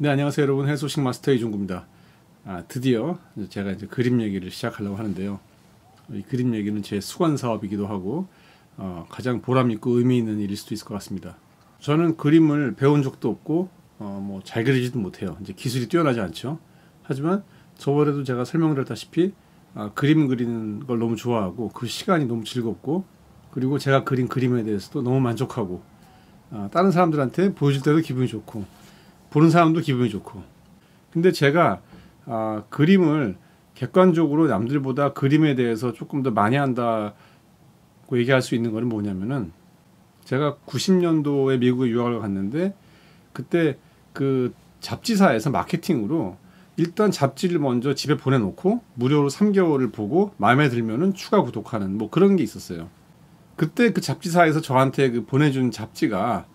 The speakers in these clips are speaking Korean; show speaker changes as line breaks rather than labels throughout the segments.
네, 안녕하세요 여러분. 해소식 마스터 이종구입니다. 드디어 제가 이제 그림 얘기를 시작하려고 하는데요. 이 그림 얘기는 제 수건 사업이기도 하고 가장 보람 있고 의미 있는 일일 수도 있을 것 같습니다. 저는 그림을 배운 적도 없고 뭐 잘 그리지도 못해요. 이제 기술이 뛰어나지 않죠. 하지만 저번에도 제가 설명드렸다시피 그림 그리는 걸 너무 좋아하고 그 시간이 너무 즐겁고, 그리고 제가 그린 그림에 대해서도 너무 만족하고, 다른 사람들한테 보여줄 때도 기분이 좋고 보는 사람도 기분이 좋고. 근데 제가 그림을 객관적으로 남들보다 그림에 대해서 조금 더 많이 한다고 얘기할 수 있는 거는 뭐냐면은, 제가 90년도에 미국에 유학을 갔는데 그때 그 잡지사에서 마케팅으로 일단 잡지를 먼저 집에 보내놓고 무료로 3개월을 보고 마음에 들면은 추가 구독하는 뭐 그런 게 있었어요. 그때 그 잡지사에서 저한테 그 보내준 잡지가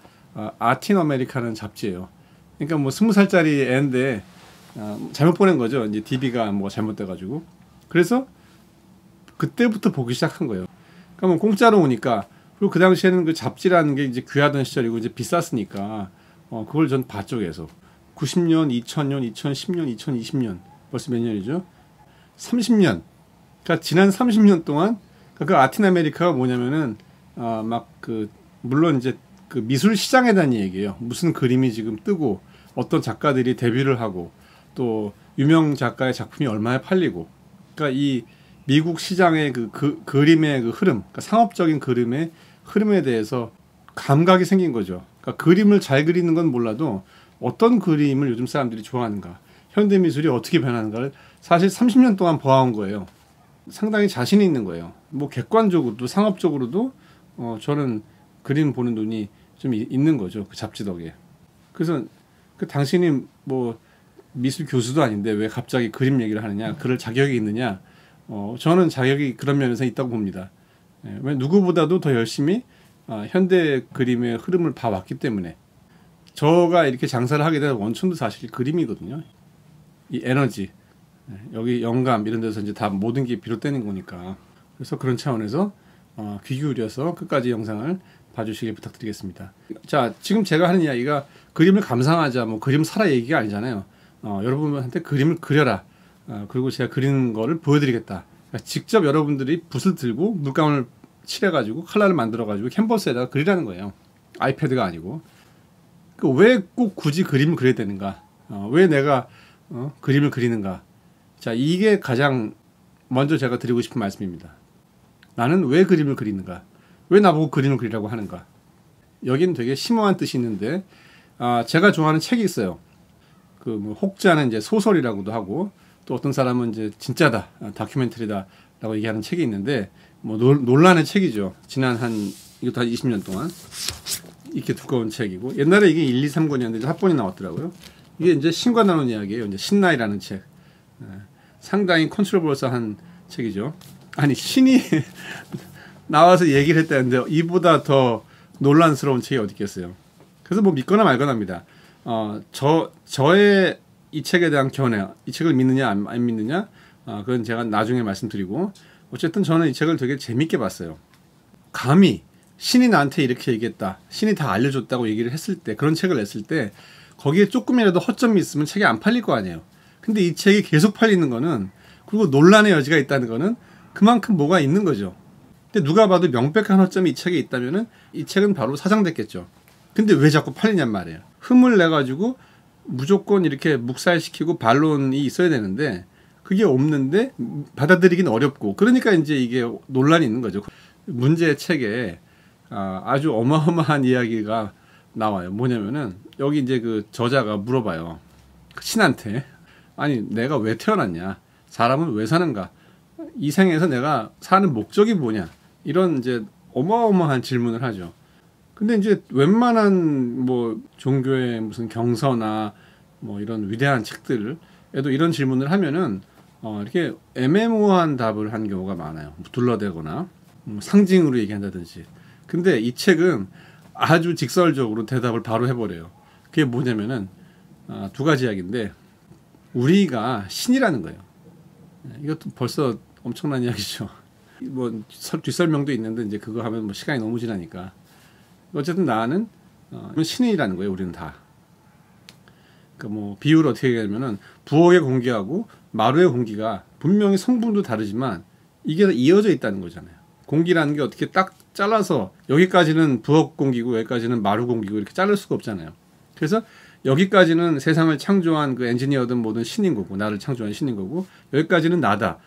아틴 아메리카는 잡지예요. 그러니까 뭐 20살짜리 애인데 잘못 보낸 거죠. 이제 DB가 뭐 잘못돼가지고. 그래서 그때부터 보기 시작한 거예요. 그러니까 뭐 공짜로 오니까. 그리고 그 당시에는 그 잡지라는 게 이제 귀하던 시절이고 이제 비쌌으니까 그걸 전 봤죠. 계속 90년, 2000년, 2010년, 2020년, 벌써 몇 년이죠? 30년. 그러니까 지난 30년 동안 그 아틴 아메리카가 뭐냐면은 막 그 물론 이제 그 미술 시장에 대한 얘기예요. 무슨 그림이 지금 뜨고 어떤 작가들이 데뷔를 하고 또 유명 작가의 작품이 얼마에 팔리고, 그러니까 이 미국 시장의 그 그림의 그 흐름, 그러니까 상업적인 그림의 흐름에 대해서 감각이 생긴 거죠. 그러니까 그림을 잘 그리는 건 몰라도 어떤 그림을 요즘 사람들이 좋아하는가, 현대 미술이 어떻게 변하는가를 사실 30년 동안 봐온 거예요. 상당히 자신이 있는 거예요. 뭐 객관적으로도 상업적으로도 저는 그림 보는 눈이 좀 있는 거죠. 그 잡지 덕에. 그래서 그 당신이 뭐 미술 교수도 아닌데 왜 갑자기 그림 얘기를 하느냐, 그럴 자격이 있느냐. 저는 자격이 그런 면에서 있다고 봅니다. 왜 누구보다도 더 열심히 현대 그림의 흐름을 봐왔기 때문에. 저가 이렇게 장사를 하게 된 원천도 사실 그림이거든요. 이 에너지, 여기 영감 이런 데서 이제 다 모든 게 비롯되는 거니까. 그래서 그런 차원에서 귀 기울여서 끝까지 영상을 봐주시길 부탁드리겠습니다. 자, 지금 제가 하는 이야기가 그림을 감상하자, 뭐 그림 사라 얘기가 아니잖아요. 여러분한테 그림을 그려라. 그리고 제가 그리는 거를 보여드리겠다. 그러니까 직접 여러분들이 붓을 들고 물감을 칠해가지고 컬러를 만들어가지고 캔버스에다가 그리라는 거예요. 아이패드가 아니고. 왜 꼭 굳이 그림을 그려야 되는가? 왜 내가 그림을 그리는가? 자, 이게 가장 먼저 제가 드리고 싶은 말씀입니다. 나는 왜 그림을 그리는가? 왜 나보고 그림을 그리라고 하는가? 여기는 되게 심오한 뜻이 있는데, 제가 좋아하는 책이 있어요. 그 뭐 혹자는 이제 소설이라고도 하고, 또 어떤 사람은 이제 진짜다, 다큐멘터리다라고 얘기하는 책이 있는데, 뭐 논란의 책이죠. 지난 이것도 한 20년 동안 이렇게 두꺼운 책이고, 옛날에 이게 1, 2, 3권이었는데 합본이 나왔더라고요. 이게 이제 신과 나눈 이야기예요. 이제 신나이라는 책. 상당히 컨트로버서한 책이죠. 아니, 신이 나와서 얘기를 했다는데 이보다 더 논란스러운 책이 어디 있겠어요. 그래서 뭐 믿거나 말거나입니다. 저의 이 책에 대한 견해, 이 책을 믿느냐 안 믿느냐, 그건 제가 나중에 말씀드리고, 어쨌든 저는 이 책을 되게 재밌게 봤어요. 감히 신이 나한테 이렇게 얘기했다, 신이 다 알려줬다고 얘기를 했을 때, 그런 책을 냈을 때 거기에 조금이라도 허점이 있으면 책이 안 팔릴 거 아니에요. 근데 이 책이 계속 팔리는 거는, 그리고 논란의 여지가 있다는 거는 그만큼 뭐가 있는 거죠. 근데 누가 봐도 명백한 허점이 이 책에 있다면은 이 책은 바로 사장됐겠죠. 근데 왜 자꾸 팔리냔 말이에요. 흠을 내가지고 무조건 이렇게 묵살시키고 반론이 있어야 되는데 그게 없는데 받아들이긴 어렵고, 그러니까 이제 이게 논란이 있는 거죠. 문제의 책에 아주 어마어마한 이야기가 나와요. 뭐냐면은 여기 이제 그 저자가 물어봐요. 신한테, 아니 내가 왜 태어났냐? 사람은 왜 사는가? 이 생에서 내가 사는 목적이 뭐냐? 이런 이제 어마어마한 질문을 하죠. 근데 이제 웬만한 뭐 종교의 무슨 경서나 뭐 이런 위대한 책들에도 이런 질문을 하면은 이렇게 애매모호한 답을 한 경우가 많아요. 둘러대거나 상징으로 얘기한다든지. 근데 이 책은 아주 직설적으로 대답을 바로 해버려요. 그게 뭐냐면은 두 가지 이야기인데, 우리가 신이라는 거예요. 이것도 벌써 엄청난 이야기죠. 뭐 뒷설명도 있는데 이제 그거 하면 뭐 시간이 너무 지나니까. 어쨌든 나는 신이라는 거예요. 우리는 다. 그러니까 뭐 비유를 어떻게 얘기하냐면은 부엌의 공기하고 마루의 공기가 분명히 성분도 다르지만 이게 이어져 있다는 거잖아요. 공기라는 게 어떻게 딱 잘라서 여기까지는 부엌 공기고 여기까지는 마루 공기고 이렇게 자를 수가 없잖아요. 그래서 여기까지는 세상을 창조한 그 엔지니어든 뭐든 신인 거고 나를 창조한 신인 거고 여기까지는 나다.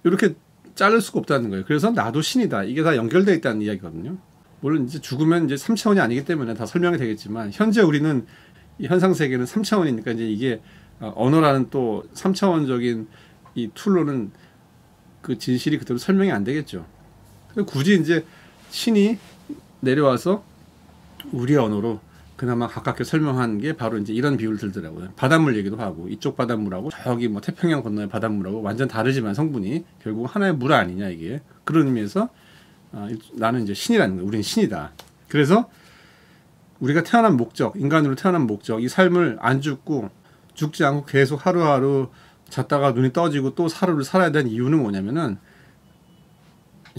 이렇게 자를 수가 없다는 거예요. 그래서 나도 신이다. 이게 다 연결되어 있다는 이야기거든요. 물론 이제 죽으면 이제 3차원이 아니기 때문에 다 설명이 되겠지만 현재 우리는 이 현상 세계는 3차원이니까 이제 이게 언어라는 또 3차원적인 이 툴로는 그 진실이 그대로 설명이 안 되겠죠. 굳이 이제 신이 내려와서 우리의 언어로 그나마 가깝게 설명한 게 바로 이제 이런 비유를 들더라고요. 바닷물 얘기도 하고 이쪽 바닷물하고 저기 뭐 태평양 건너의 바닷물하고 완전 다르지만 성분이 결국 하나의 물 아니냐 이게. 그런 의미에서 나는 이제 신이라는 거야. 우리는 신이다. 그래서 우리가 태어난 목적, 인간으로 태어난 목적, 이 삶을 안 죽고 죽지 않고 계속 하루하루 잤다가 눈이 떠지고 또 하루를 살아야 되는 이유는 뭐냐면은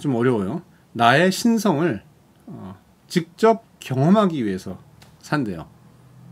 좀 어려워요. 나의 신성을 직접 경험하기 위해서 산대요.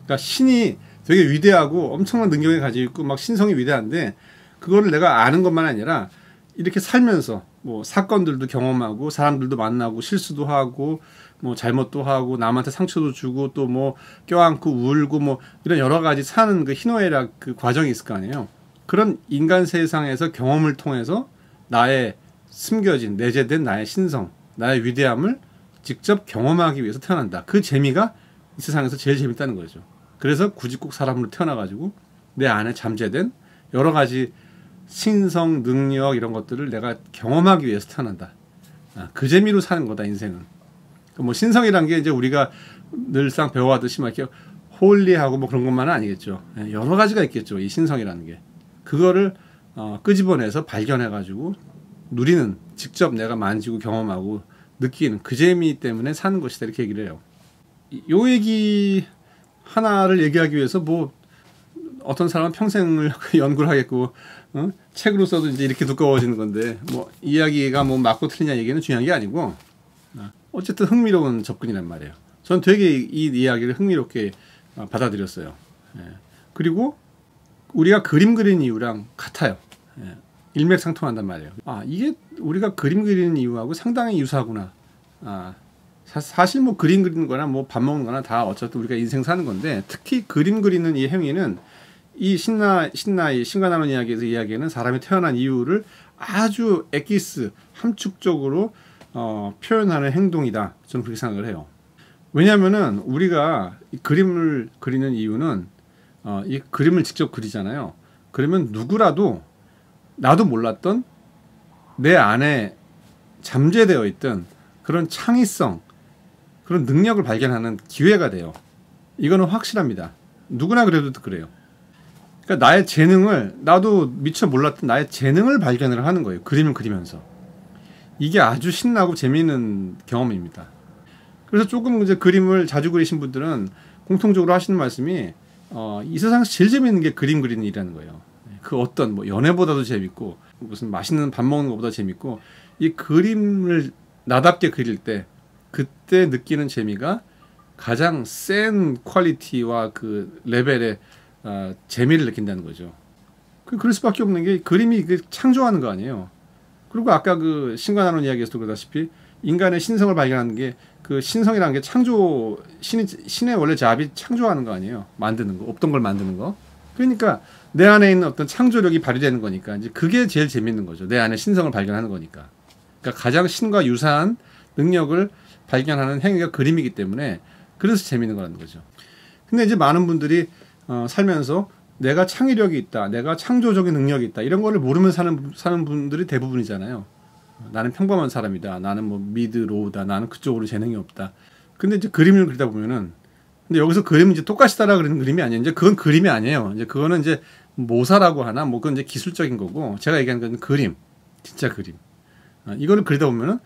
그러니까 신이 되게 위대하고 엄청난 능력을 가지고 있고 막 신성이 위대한데 그거를 내가 아는 것만 아니라 이렇게 살면서 뭐 사건들도 경험하고 사람들도 만나고 실수도 하고 뭐 잘못도 하고 남한테 상처도 주고 또 뭐 껴안고 울고 뭐 이런 여러 가지 사는 그 희노애락 그 과정이 있을 거 아니에요. 그런 인간 세상에서 경험을 통해서 나의 숨겨진 내재된 나의 신성, 나의 위대함을 직접 경험하기 위해서 태어난다. 그 재미가 이 세상에서 제일 재밌다는 거죠. 그래서 굳이 꼭 사람으로 태어나가지고 내 안에 잠재된 여러 가지 신성, 능력 이런 것들을 내가 경험하기 위해서 태어난다. 그 재미로 사는 거다 인생은. 뭐 신성이란 게 이제 우리가 늘상 배워왔듯이 막 이렇게 홀리하고 뭐 그런 것만은 아니겠죠. 여러 가지가 있겠죠. 이 신성이라는 게. 그거를 끄집어내서 발견해가지고 누리는, 직접 내가 만지고 경험하고 느끼는 그 재미 때문에 사는 것이다 이렇게 얘기를 해요. 요 얘기 하나를 얘기하기 위해서 뭐 어떤 사람은 평생을 연구를 하겠고 책으로 써도 이제 이렇게 두꺼워지는 건데 뭐 이야기가 뭐 맞고 틀리냐 얘기는 중요한 게 아니고 어쨌든 흥미로운 접근이란 말이에요. 전 되게 이 이야기를 흥미롭게 받아들였어요. 그리고 우리가 그림 그리는 이유랑 같아요. 일맥상통한단 말이에요. 이게 우리가 그림 그리는 이유하고 상당히 유사하구나. 사실 뭐 그림 그리는 거나 뭐 밥 먹는 거나 다 어쨌든 우리가 인생 사는 건데 특히 그림 그리는 이 행위는 이 신가나론 이야기에서 이야기하는 사람이 태어난 이유를 아주 엑기스 함축적으로 표현하는 행동이다. 저는 그렇게 생각을 해요. 왜냐하면은 우리가 이 그림을 그리는 이유는 이 그림을 직접 그리잖아요. 그러면 누구라도 나도 몰랐던 내 안에 잠재되어 있던 그런 창의성, 그런 능력을 발견하는 기회가 돼요. 이거는 확실합니다. 누구나 그래도 그래요. 그러니까 나의 재능을, 나도 미처 몰랐던 나의 재능을 발견을 하는 거예요. 그림을 그리면서. 이게 아주 신나고 재미있는 경험입니다. 그래서 조금 이제 그림을 자주 그리신 분들은 공통적으로 하시는 말씀이 이 세상에서 제일 재미있는 게 그림 그리는 일이라는 거예요. 그 어떤 뭐 연애보다도 재밌고 무슨 맛있는 밥 먹는 것보다 재밌고 이 그림을 나답게 그릴 때 그때 느끼는 재미가 가장 센 퀄리티와 그 레벨의 재미를 느낀다는 거죠. 그럴 수밖에 없는 게 그림이 창조하는 거 아니에요. 그리고 아까 그 신가나론 이야기에서도 그러다시피 인간의 신성을 발견하는 게 그 신성이라는 게 창조, 신의 원래 잡이 창조하는 거 아니에요. 만드는 거, 없던 걸 만드는 거. 그러니까 내 안에 있는 어떤 창조력이 발휘되는 거니까 이제 그게 제일 재밌는 거죠. 내 안에 신성을 발견하는 거니까. 그러니까 가장 신과 유사한 능력을 발견하는 행위가 그림이기 때문에 그래서 재밌는 거라는 거죠. 근데 이제 많은 분들이 살면서 내가 창의력이 있다, 내가 창조적인 능력이 있다 이런 거를 모르면서 사는 분들이 대부분이잖아요. 나는 평범한 사람이다, 나는 뭐 미드 로우다, 나는 그쪽으로 재능이 없다. 근데 이제 그림을 그리다 보면은 근데 여기서 그림은 이제 똑같이 따라 그리는 그림이 아니에요. 이제 그건 그림이 아니에요. 이제 그거는 이제 모사라고 하나 뭐 그건 이제 기술적인 거고 제가 얘기하는 건 그림, 진짜 그림. 이거를 그리다 보면은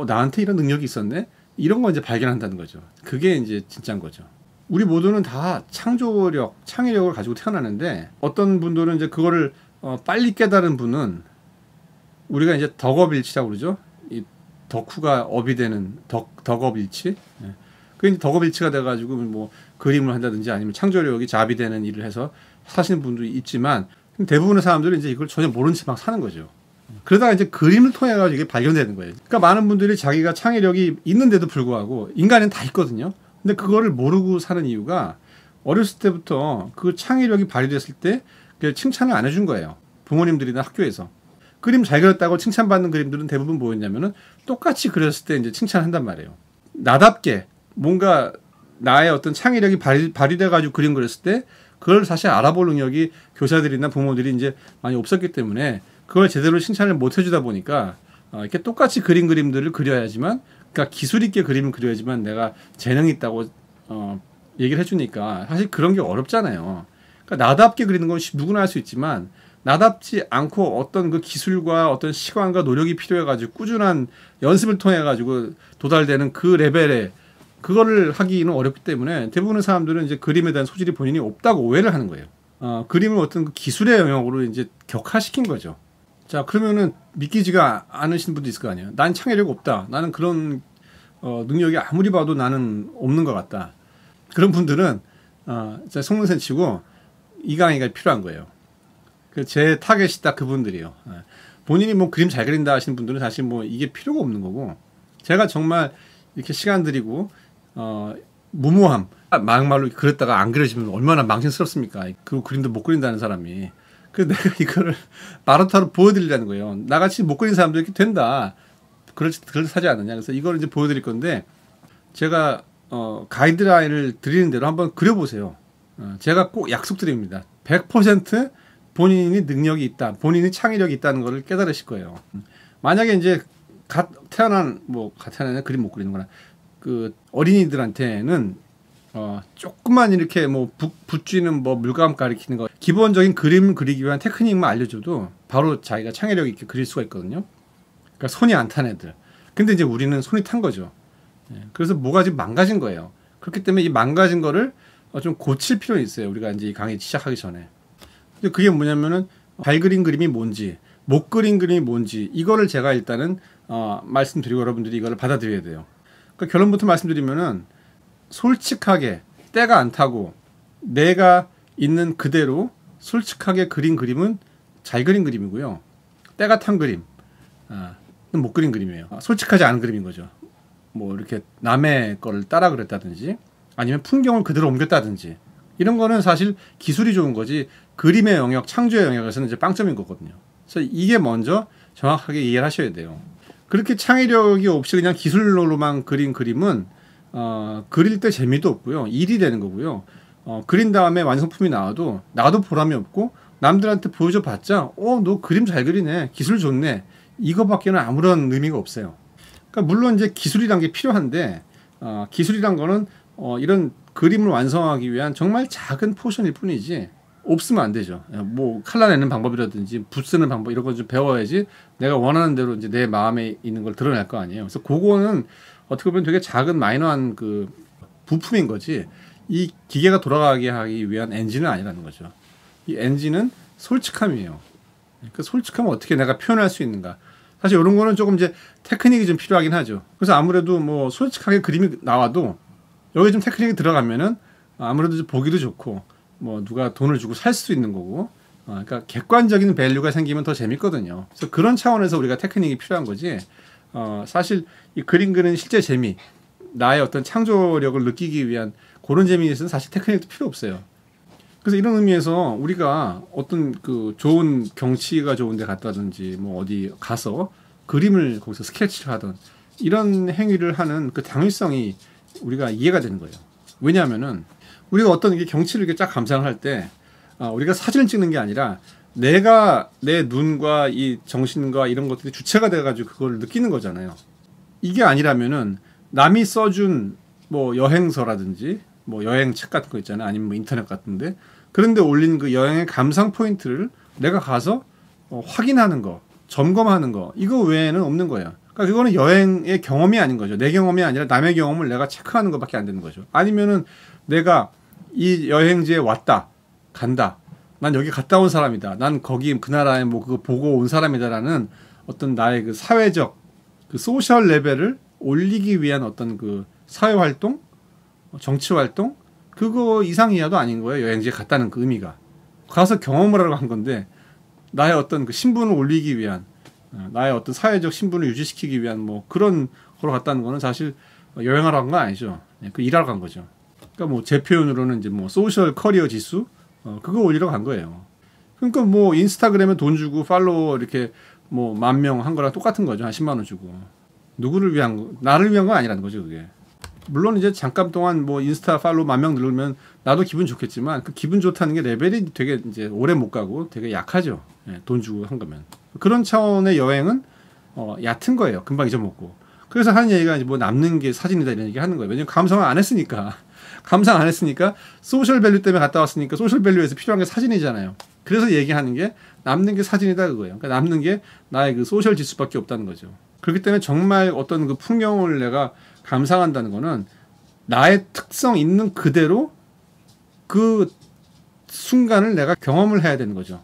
나한테 이런 능력이 있었네. 이런 거 이제 발견한다는 거죠. 그게 이제 진짜인 거죠. 우리 모두는 다 창조력, 창의력을 가지고 태어나는데 어떤 분들은 이제 그거를 빨리 깨달은 분은 우리가 이제 덕업일치라고 그러죠. 이 덕후가 업이 되는 덕업일치. 그게 이제 덕업일치가 돼가지고 뭐 그림을 한다든지 아니면 창조력이 자비되는 일을 해서 사시는 분도 있지만 대부분의 사람들은 이제 이걸 전혀 모른 채 막 사는 거죠. 그러다가 이제 그림을 통해 가지고 이게 발견되는 거예요. 그러니까 많은 분들이 자기가 창의력이 있는데도 불구하고 인간은 다 있거든요. 근데 그거를 모르고 사는 이유가 어렸을 때부터 그 창의력이 발휘됐을 때 칭찬을 안 해준 거예요. 부모님들이나 학교에서. 그림 잘 그렸다고 칭찬받는 그림들은 대부분 뭐였냐면은 똑같이 그렸을 때 이제 칭찬한단 말이에요. 나답게 뭔가 나의 어떤 창의력이 발휘돼가지고 그림 그렸을 때 그걸 사실 알아볼 능력이 교사들이나 부모들이 이제 많이 없었기 때문에 그걸 제대로 칭찬을 못 해주다 보니까 이렇게 똑같이 그린 그림들을 그려야지만, 그러니까 기술 있게 그림을 그려야지만 내가 재능이 있다고 얘기를 해주니까 사실 그런 게 어렵잖아요. 그러니까 나답게 그리는 건 누구나 할 수 있지만 나답지 않고 어떤 그 기술과 어떤 시간과 노력이 필요해가지고 꾸준한 연습을 통해가지고 도달되는 그 레벨에 그거를 하기는 어렵기 때문에 대부분의 사람들은 이제 그림에 대한 소질이 본인이 없다고 오해를 하는 거예요. 그림을 어떤 그 기술의 영역으로 이제 격화시킨 거죠. 자, 그러면은 믿기지가 않으신 분도 있을 거 아니에요. 난 창의력이 없다. 나는 그런 능력이 아무리 봐도 나는 없는 것 같다. 그런 분들은 속는셈 치고 이 강의가 필요한 거예요. 제 타겟이 딱 그분들이에요. 본인이 뭐 그림 잘 그린다 하시는 분들은 사실 뭐 이게 필요가 없는 거고, 제가 정말 이렇게 시간 들이고 무모함, 막말로 그렸다가 안 그려지면 얼마나 망신스럽습니까? 그 그림도 못 그린다는 사람이. 그래서 내가 이거를 마라톤으로 보여드리려는 거예요. 나같이 못 그린 사람도 이렇게 된다. 그렇지 않느냐. 그래서 이걸 이제 보여드릴 건데, 제가 가이드라인을 드리는 대로 한번 그려보세요. 제가 꼭 약속드립니다. 100% 본인이 능력이 있다, 본인이 창의력이 있다는 것을 깨달으실 거예요. 만약에 이제 갓 태어난 그림 못 그리는구나. 그 어린이들한테는 조금만 이렇게 뭐 붓쥐는 뭐 물감 가리키는 거, 기본적인 그림 그리기 위한 테크닉만 알려줘도 바로 자기가 창의력 있게 그릴 수가 있거든요. 그러니까 손이 안 탄 애들. 근데 이제 우리는 손이 탄 거죠. 그래서 뭐가 지금 망가진 거예요. 그렇기 때문에 이 망가진 거를 좀 고칠 필요가 있어요. 우리가 이제 이 강의 시작하기 전에. 근데 그게 뭐냐면은 잘 그린 그림이 뭔지, 못 그린 그림이 뭔지, 이거를 제가 일단은 말씀드리고 여러분들이 이거를 받아들여야 돼요. 그러니까 결론부터 말씀드리면은 솔직하게 때가 안 타고 내가 있는 그대로 솔직하게 그린 그림은 잘 그린 그림이고요. 때가 탄 그림, 못 그린 그림이에요. 솔직하지 않은 그림인 거죠. 뭐 이렇게 남의 거를 따라 그렸다든지 아니면 풍경을 그대로 옮겼다든지 이런 거는 사실 기술이 좋은 거지 그림의 영역, 창조의 영역에서는 이제 빵점인 거거든요. 그래서 이게 먼저 정확하게 이해를 하셔야 돼요. 그렇게 창의력이 없이 그냥 기술로만 그린 그림은 그릴 때 재미도 없고요. 일이 되는 거고요. 그린 다음에 완성품이 나와도 나도 보람이 없고 남들한테 보여줘 봤자 너 그림 잘 그리네, 기술 좋네, 이거밖에는 아무런 의미가 없어요. 그러니까 물론 이제 기술이란 게 필요한데 기술이란 거는 이런 그림을 완성하기 위한 정말 작은 포션일 뿐이지 없으면 안 되죠. 뭐 칼라 내는 방법이라든지 붓 쓰는 방법 이런 거 좀 배워야지 내가 원하는 대로 이제 내 마음에 있는 걸 드러낼 거 아니에요. 그래서 그거는 어떻게 보면 되게 작은 마이너한 그 부품인 거지 이 기계가 돌아가게 하기 위한 엔진은 아니라는 거죠. 이 엔진은 솔직함이에요. 그 솔직함을 어떻게 내가 표현할 수 있는가. 사실 이런 거는 조금 이제 테크닉이 좀 필요하긴 하죠. 그래서 아무래도 뭐 솔직하게 그림이 나와도 여기 좀 테크닉이 들어가면은 아무래도 좀 보기도 좋고 뭐 누가 돈을 주고 살 수 있는 거고 그러니까 객관적인 밸류가 생기면 더 재밌거든요. 그래서 그런 차원에서 우리가 테크닉이 필요한 거지 사실 이 그림 그리는 실제 재미, 나의 어떤 창조력을 느끼기 위한 그런 재미에서는 사실 테크닉도 필요 없어요. 그래서 이런 의미에서 우리가 어떤 그 좋은 경치가 좋은 데 갔다든지 뭐 어디 가서 그림을 거기서 스케치를 하던 이런 행위를 하는 그 당위성이 우리가 이해가 되는 거예요. 왜냐하면은 우리가 어떤 게 경치를 이렇게 쫙 감상할 때 우리가 사진을 찍는 게 아니라 내가 내 눈과 이 정신과 이런 것들이 주체가 돼가지고 그걸 느끼는 거잖아요. 이게 아니라면은 남이 써준 뭐 여행서라든지 뭐 여행 책 같은 거 있잖아요. 아니면 뭐 인터넷 같은데 그런데 올린 그 여행의 감상 포인트를 내가 가서 확인하는 거, 점검하는 거 이거 외에는 없는 거예요. 그러니까 그거는 여행의 경험이 아닌 거죠. 내 경험이 아니라 남의 경험을 내가 체크하는 것밖에 안 되는 거죠. 아니면은 내가 이 여행지에 왔다, 간다. 난 여기 갔다 온 사람이다. 난 거기 그 나라에 뭐 그거 보고 온 사람이다라는 어떤 나의 그 사회적 그 소셜 레벨을 올리기 위한 어떤 그 사회 활동 정치 활동 그거 이상 이하도 아닌 거예요. 여행지에 갔다는 그 의미가. 가서 경험을 하러 간 건데 나의 어떤 그 신분을 올리기 위한 나의 어떤 사회적 신분을 유지시키기 위한 뭐 그런 거로 갔다는 거는 사실 여행하러 간 건 아니죠. 그 일하러 간 거죠. 그러니까 뭐 제 표현으로는 이제 뭐 소셜 커리어 지수 그거 올리러 간 거예요. 그러니까 뭐 인스타그램에 돈 주고 팔로워 이렇게 뭐 10,000명 한 거랑 똑같은 거죠. 한 10만 원 주고. 누구를 위한 거, 나를 위한 건 아니라는 거죠, 그게. 물론 이제 잠깐 동안 뭐 인스타 팔로우 10,000명 늘으면 나도 기분 좋겠지만 그 기분 좋다는 게 레벨이 되게 이제 오래 못 가고 되게 약하죠. 돈 주고 한 거면. 그런 차원의 여행은 얕은 거예요. 금방 잊어먹고. 그래서 하는 얘기가 이제 뭐 남는 게 사진이다 이런 얘기 하는 거예요. 왜냐면 감상을 안 했으니까. 감상 안 했으니까 소셜 밸류 때문에 갔다 왔으니까 소셜 밸류에서 필요한 게 사진이잖아요. 그래서 얘기하는 게 남는 게 사진이다 그거예요. 그러니까 남는 게 나의 그 소셜 지수밖에 없다는 거죠. 그렇기 때문에 정말 어떤 그 풍경을 내가 감상한다는 거는 나의 특성 있는 그대로 그 순간을 내가 경험을 해야 되는 거죠.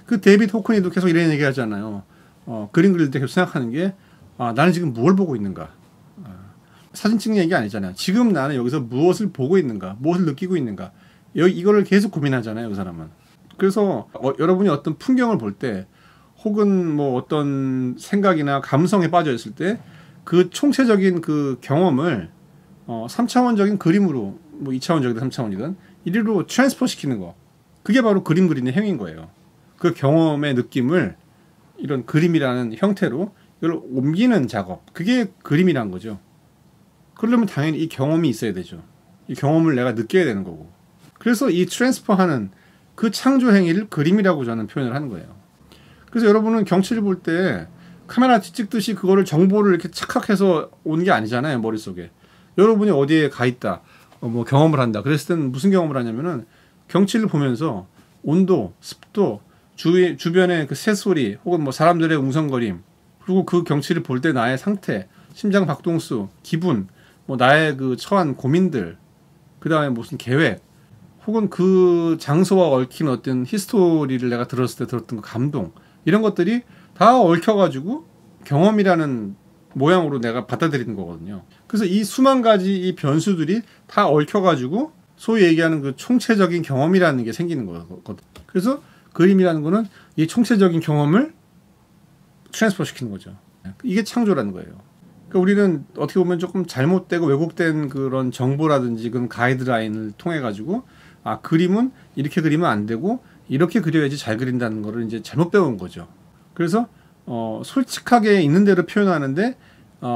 그 데이비드 호크니도 계속 이런 얘기 하잖아요. 그림 그릴 때 계속 생각하는 게 나는 지금 뭘 보고 있는가. 사진 찍는 얘기 아니잖아요. 지금 나는 여기서 무엇을 보고 있는가, 무엇을 느끼고 있는가. 이거를 계속 고민하잖아요, 그 사람은. 그래서 여러분이 어떤 풍경을 볼 때 혹은 뭐 어떤 생각이나 감성에 빠져 있을 때 그 총체적인 그 경험을 3차원적인 그림으로 뭐 2차원적이든 3차원이든 이리로 트랜스퍼 시키는 거. 그게 바로 그림 그리는 행위인 거예요. 그 경험의 느낌을 이런 그림이라는 형태로 이걸 옮기는 작업. 그게 그림이란 거죠. 그러려면 당연히 이 경험이 있어야 되죠. 이 경험을 내가 느껴야 되는 거고. 그래서 이 트랜스퍼하는 그 창조 행위를 그림이라고 저는 표현을 하는 거예요. 그래서 여러분은 경치를 볼 때 카메라 찍듯이 그거를 정보를 이렇게 착각해서 온 게 아니잖아요, 머릿속에. 여러분이 어디에 가 있다, 뭐 경험을 한다. 그랬을 때는 무슨 경험을 하냐면은 경치를 보면서 온도, 습도, 주변의 그 새소리 혹은 뭐 사람들의 웅성거림 그리고 그 경치를 볼 때 나의 상태, 심장 박동수, 기분, 뭐 나의 그 처한 고민들, 그 다음에 무슨 계획, 혹은 그 장소와 얽힌 어떤 히스토리를 내가 들었을 때 들었던 그 감동, 이런 것들이 다 얽혀가지고 경험이라는 모양으로 내가 받아들이는 거거든요. 그래서 이 수만 가지 이 변수들이 다 얽혀가지고 소위 얘기하는 그 총체적인 경험이라는 게 생기는 거거든요. 그래서 그림이라는 거는 이 총체적인 경험을 트랜스퍼 시키는 거죠. 이게 창조라는 거예요. 그러니까 우리는 어떻게 보면 조금 잘못되고 왜곡된 그런 정보라든지 그런 가이드라인을 통해 가지고 그림은 이렇게 그리면 안 되고 이렇게 그려야지 잘 그린다는 거를 이제 잘못 배운 거죠. 그래서 솔직하게 있는 대로 표현하는데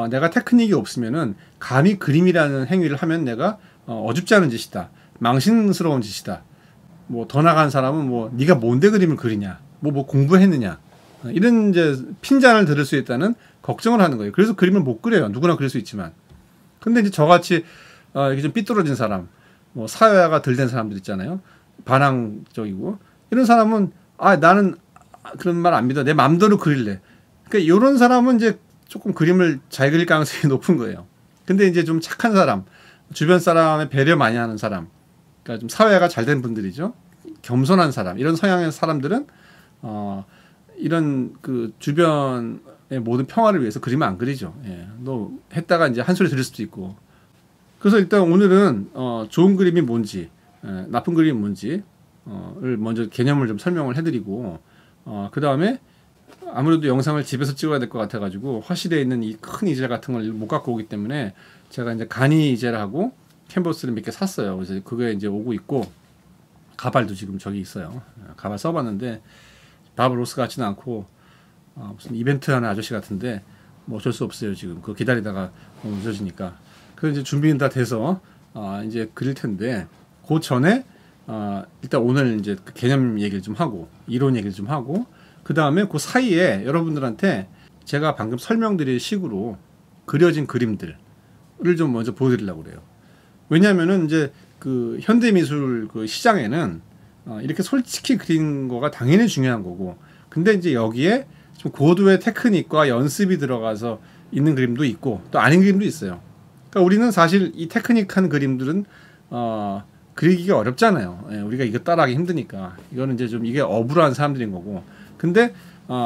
내가 테크닉이 없으면은 감히 그림이라는 행위를 하면 내가 어줍지 않은 짓이다, 망신스러운 짓이다. 뭐 더 나간 사람은 뭐 네가 뭔데 그림을 그리냐, 뭐 공부했느냐, 이런 이제 핀잔을 들을 수 있다는 걱정을 하는 거예요. 그래서 그림을 못 그려요. 누구나 그릴 수 있지만. 근데 이제 저같이 이렇게 좀 삐뚤어진 사람, 뭐 사회화가 덜 된 사람들 있잖아요. 반항적이고 이런 사람은 나는 그런 말 안 믿어. 내 맘대로 그릴래. 그러니까 이런 사람은 이제 조금 그림을 잘 그릴 가능성이 높은 거예요. 근데 이제 좀 착한 사람, 주변 사람의 배려 많이 하는 사람, 그러니까 좀 사회가 잘 된 분들이죠. 겸손한 사람, 이런 성향의 사람들은 이런 그 주변의 모든 평화를 위해서 그림을 안 그리죠. 너 했다가 이제 한 소리 들을 수도 있고. 그래서 일단 오늘은 좋은 그림이 뭔지, 나쁜 그림이 뭔지를 먼저 개념을 좀 설명을 해드리고, 그 다음에 아무래도 영상을 집에서 찍어야 될 것 같아가지고 화실에 있는 이 큰 이젤 같은 걸 못 갖고 오기 때문에 제가 이제 간이 이젤하고 캔버스를 몇 개 샀어요. 그래서 그게 이제 오고 있고, 가발도 지금 저기 있어요. 가발 써봤는데 바브로스 같지는 않고 무슨 이벤트 하는 아저씨 같은데 뭐 어쩔 수 없어요. 지금 그거 기다리다가 너무 늦어지니까. 그래서 이제 준비는 다 돼서 이제 그릴 텐데 그 전에 일단 오늘 이제 그 개념 얘기를 좀 하고 이론 얘기를 좀 하고 그 다음에 그 사이에 여러분들한테 제가 방금 설명드릴 식으로 그려진 그림들을 좀 먼저 보여드리려고 그래요. 왜냐하면은 이제 그 현대미술 그 시장에는 이렇게 솔직히 그린 거가 당연히 중요한 거고, 근데 이제 여기에 좀 고도의 테크닉과 연습이 들어가서 있는 그림도 있고 또 아닌 그림도 있어요. 그러니까 우리는 사실 이 테크닉한 그림들은 그리기가 어렵잖아요. 우리가 이거 따라하기 힘드니까. 이거는 이제 좀 이게 어불한 사람들인 거고. 근데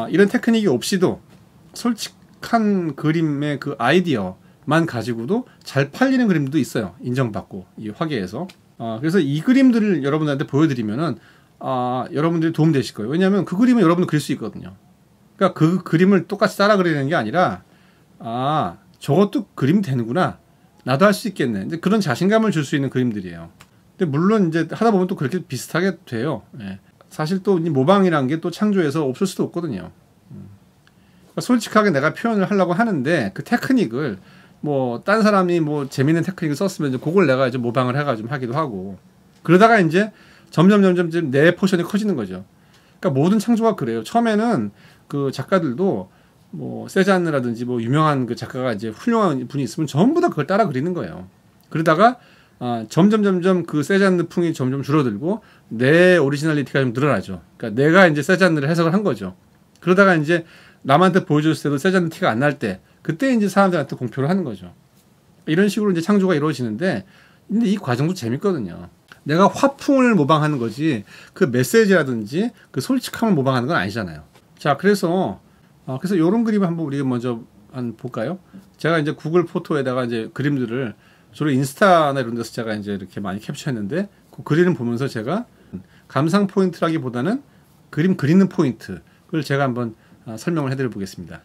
이런 테크닉이 없이도 솔직한 그림의 그 아이디어, 만 가지고도 잘 팔리는 그림도 있어요. 인정받고 이 화계에서. 그래서 이 그림들을 여러분들한테 보여드리면은 여러분들이 도움 되실 거예요. 왜냐하면 그 그림은 여러분도 그릴 수 있거든요. 그러니까 그 그림을 똑같이 따라 그리는 게 아니라 저것도 그림 되는구나. 나도 할 수 있겠네. 이제 그런 자신감을 줄 수 있는 그림들이에요. 근데 물론 이제 하다 보면 또 그렇게 비슷하게 돼요. 예. 사실 또 이 모방이란 게 또 창조에서 없을 수도 없거든요. 그러니까 솔직하게 내가 표현을 하려고 하는데 그 테크닉을 뭐 딴 사람이 뭐 재밌는 테크닉을 썼으면 이제 그걸 내가 이제 모방을 해가지고 하기도 하고 그러다가 이제 점점 내 포션이 커지는 거죠. 그러니까 모든 창조가 그래요. 처음에는 그 작가들도 뭐 세잔느라든지 뭐 유명한 그 작가가 이제 훌륭한 분이 있으면 전부 다 그걸 따라 그리는 거예요. 그러다가 점점 그 세잔느 풍이 점점 줄어들고 내 오리지널리티가 좀 늘어나죠. 그러니까 내가 이제 세잔느를 해석을 한 거죠. 그러다가 이제 남한테 보여줬을 때도 세잔느 티가 안 날 때 그때 이제 사람들한테 공표를 하는 거죠. 이런 식으로 이제 창조가 이루어지는데 근데 이 과정도 재밌거든요. 내가 화풍을 모방하는 거지 그 메시지라든지 그 솔직함을 모방하는 건 아니잖아요. 자, 그래서 이런 그림을 한번 우리가 먼저 볼까요? 제가 이제 구글 포토에다가 이제 그림들을 주로 인스타나 이런 데서 제가 이제 이렇게 많이 캡처했는데 그 그림을 보면서 제가 감상 포인트라기보다는 그림 그리는 포인트 그걸 제가 한번 설명을 해드려 보겠습니다.